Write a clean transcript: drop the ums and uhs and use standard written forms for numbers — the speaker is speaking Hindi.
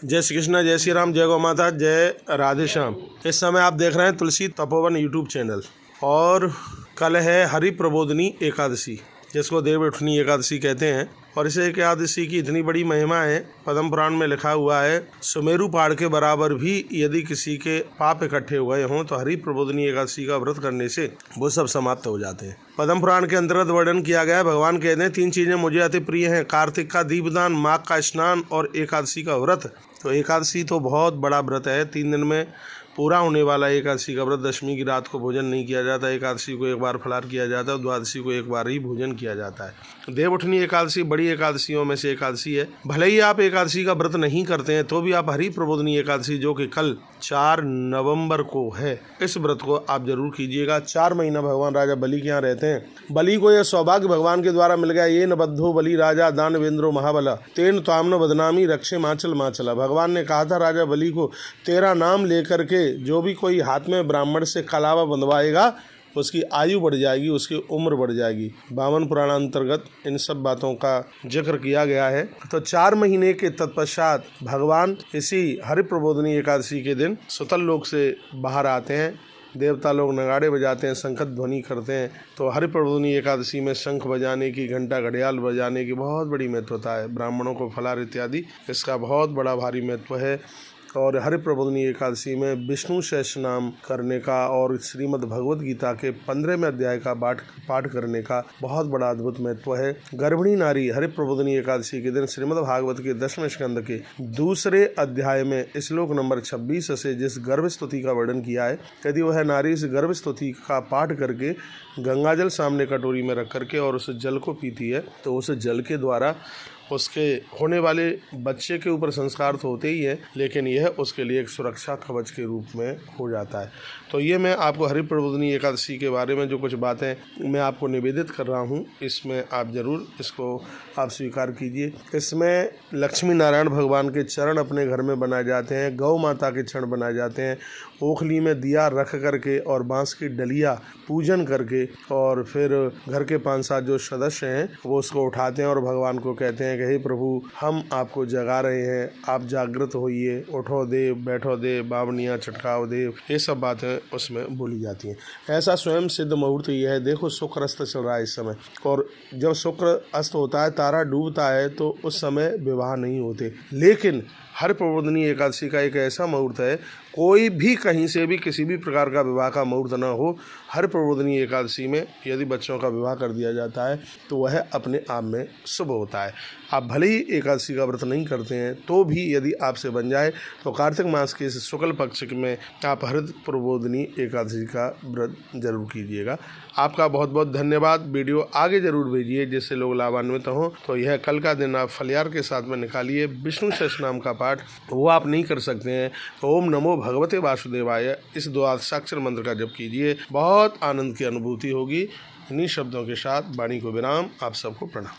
जय श्री कृष्णा, जय श्री राम, जय गौ माता, जय राधे श्याम। इस समय आप देख रहे हैं तुलसी तपोवन यूट्यूब चैनल। और कल है हरि प्रबोधनी एकादशी, जिसको देव उठनी एकादशी कहते हैं। और इस एकादशी की इतनी बड़ी महिमा है, पद्म पुराण में लिखा हुआ है, सुमेरु पहाड़ के बराबर भी यदि किसी के पाप इकट्ठे हो गए हों तो हरि प्रबोधनी एकादशी का व्रत करने से वो सब समाप्त हो जाते हैं। पद्म पुराण के अंतर्गत वर्णन किया गया है, भगवान कहते हैं 3 चीजें मुझे अति प्रिय हैं, कार्तिक का दीपदान, माघ का स्नान और एकादशी का व्रत। तो एकादशी तो बहुत बड़ा व्रत है, 3 दिन में पूरा होने वाला एकादशी का व्रत। दशमी की रात को भोजन नहीं किया जाता, एकादशी को एक बार फलाहार किया जाता है और द्वादशी को एक बार ही भोजन किया जाता है। देवउठनी एकादशी बड़ी एकादशियों में से एकादशी है। भले ही आप एकादशी का व्रत नहीं करते हैं तो भी आप हरि प्रबोधनी एकादशी, जो कि कल 4 नवंबर को है, इस व्रत को आप जरूर कीजिएगा। 4 महीना भगवान राजा बलि के यहाँ रहते हैं। बलि को यह सौभाग्य भगवान के द्वारा मिल गया, ये न बद्धो बलि राजा दानवेंद्रो महाबला तेन ताम्न बदनामी रक्षे माचल माचला। भगवान ने कहा था राजा बलि को, तेरा नाम लेकर के जो भी कोई हाथ में ब्राह्मण से कलावा बंधवाएगा उसकी आयु बढ़ जाएगी, उसकी उम्र बढ़ जाएगी। वामन पुराण अंतर्गत इन सब बातों का जिक्र किया गया है। तो 4 महीने के तत्पश्चात भगवान इसी हरि प्रबोधनी एकादशी के दिन सुतल लोक से बाहर आते हैं। देवता लोग नगाड़े बजाते हैं, शंख ध्वनि करते हैं। तो हरि प्रबोधनी एकादशी में शंख बजाने की, घंटा घड़ियाल बजाने की बहुत बड़ी महत्वता है। ब्राह्मणों को फलाहार इत्यादि इसका बहुत बड़ा भारी महत्व है। और हरि प्रबोधनी एकादशी में विष्णु सहस्त्र नाम करने का और श्रीमद् भगवद गीता के 15वें अध्याय का पाठ करने का बहुत बड़ा अद्भुत महत्व है। गर्भिणी नारी हरि प्रबोधनी एकादशी के दिन श्रीमद् भागवत के 10वें स्कंद के 2 अध्याय में श्लोक नंबर 26 से जिस गर्भ स्तुति का वर्णन किया है, यदि वह नारी इस गर्भ स्तुति का पाठ करके गंगाजल सामने कटोरी में रख करके और उस जल को पीती है तो उस जल के द्वारा उसके होने वाले बच्चे के ऊपर संस्कार तो होते ही है, लेकिन यह उसके लिए एक सुरक्षा कवच के रूप में हो जाता है। तो ये मैं आपको हरि प्रबोधनी एकादशी के बारे में जो कुछ बातें मैं आपको निवेदित कर रहा हूँ, इसमें आप ज़रूर इसको आप स्वीकार कीजिए। इसमें लक्ष्मी नारायण भगवान के चरण अपने घर में बनाए जाते हैं, गौ माता के चरण बनाए जाते हैं, ओखली में दिया रख करके और बांस की डलिया पूजन करके, और फिर घर के 5-7 जो सदस्य हैं वो उसको उठाते हैं और भगवान को कहते हैं कि हे प्रभु, हम आपको जगा रहे हैं, आप जागृत होइए, उठो देव, बैठो देव, बावनियाँ चटकाओ देव, ये सब बातें उसमें बोली जाती हैं। ऐसा स्वयं सिद्ध मुहूर्त ये है। देखो शुक्र अस्त चल रहा है इस समय, और जब शुक्र अस्त होता है, तारा डूबता है, तो उस समय विवाह नहीं होते। लेकिन हरि प्रबोधनी एकादशी का एक ऐसा मुहूर्त है, कोई भी कहीं से भी किसी भी प्रकार का विवाह का मुहूर्त न हो, हरि प्रबोधनी एकादशी में यदि बच्चों का विवाह कर दिया जाता है तो वह अपने आप में शुभ होता है। आप भले ही एकादशी का व्रत नहीं करते हैं तो भी यदि आपसे बन जाए तो कार्तिक मास के इस शुक्ल पक्ष में आप हरि प्रबोधनी एकादशी का व्रत जरूर कीजिएगा। आपका बहुत बहुत धन्यवाद। वीडियो आगे जरूर भेजिए जिससे लोग लाभान्वित हों। तो यह कल का दिन आप फलियार के साथ में निकालिए। विष्णु सहस्त्र नाम का पाठ वो आप नहीं कर सकते हैं तो ओम नमो भगवते वासुदेवाय इस 2 अष्टाक्षर मंत्र का जप कीजिए, बहुत आनंद की अनुभूति होगी। इन्हीं शब्दों के साथ वाणी को विराम। आप सबको प्रणाम।